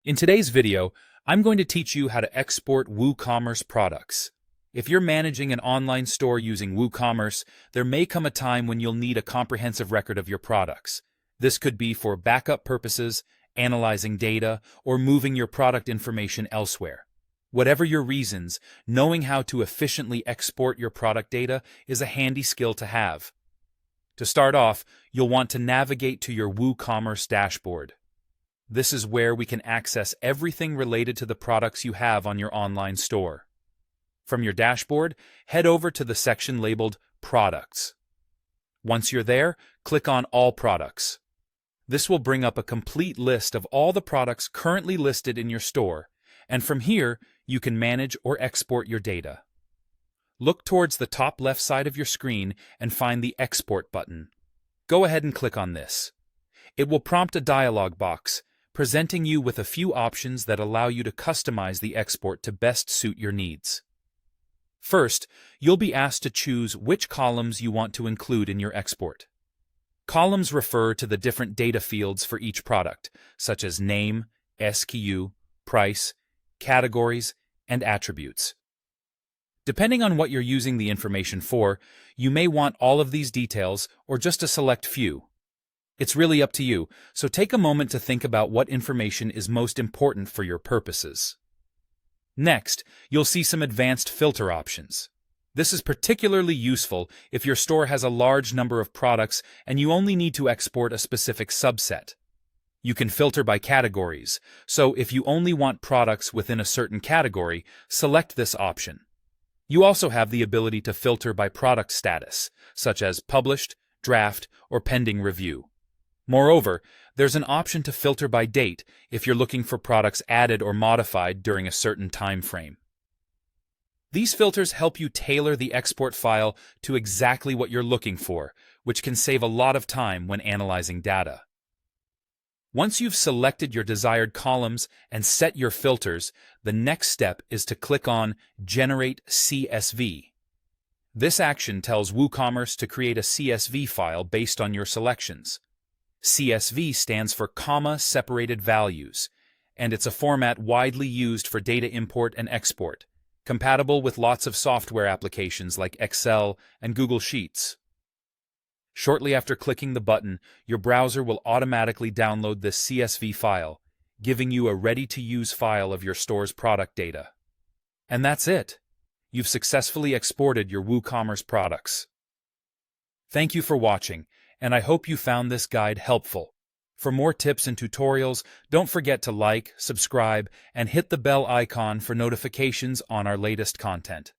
In today's video, I'm going to teach you how to export WooCommerce products. If you're managing an online store using WooCommerce, there may come a time when you'll need a comprehensive record of your products. This could be for backup purposes, analyzing data, or moving your product information elsewhere. Whatever your reasons, knowing how to efficiently export your product data is a handy skill to have. To start off, you'll want to navigate to your WooCommerce dashboard. This is where we can access everything related to the products you have on your online store. From your dashboard, head over to the section labeled Products. Once you're there, click on All Products. This will bring up a complete list of all the products currently listed in your store, and from here, you can manage or export your data. Look towards the top left side of your screen and find the Export button. Go ahead and click on this. It will prompt a dialog box, presenting you with a few options that allow you to customize the export to best suit your needs. First, you'll be asked to choose which columns you want to include in your export. Columns refer to the different data fields for each product, such as name, SKU, price, categories, and attributes. Depending on what you're using the information for, you may want all of these details or just a select few. It's really up to you, so take a moment to think about what information is most important for your purposes. Next, you'll see some advanced filter options. This is particularly useful if your store has a large number of products and you only need to export a specific subset. You can filter by categories, so if you only want products within a certain category, select this option. You also have the ability to filter by product status, such as published, draft, or pending review. Moreover, there's an option to filter by date if you're looking for products added or modified during a certain time frame. These filters help you tailor the export file to exactly what you're looking for, which can save a lot of time when analyzing data. Once you've selected your desired columns and set your filters, the next step is to click on Generate CSV. This action tells WooCommerce to create a CSV file based on your selections. CSV stands for comma-separated values, and it's a format widely used for data import and export, compatible with lots of software applications like Excel and Google Sheets. Shortly after clicking the button, your browser will automatically download this CSV file, giving you a ready-to-use file of your store's product data. And that's it. You've successfully exported your WooCommerce products. Thank you for watching, and I hope you found this guide helpful. For more tips and tutorials, don't forget to like, subscribe, and hit the bell icon for notifications on our latest content.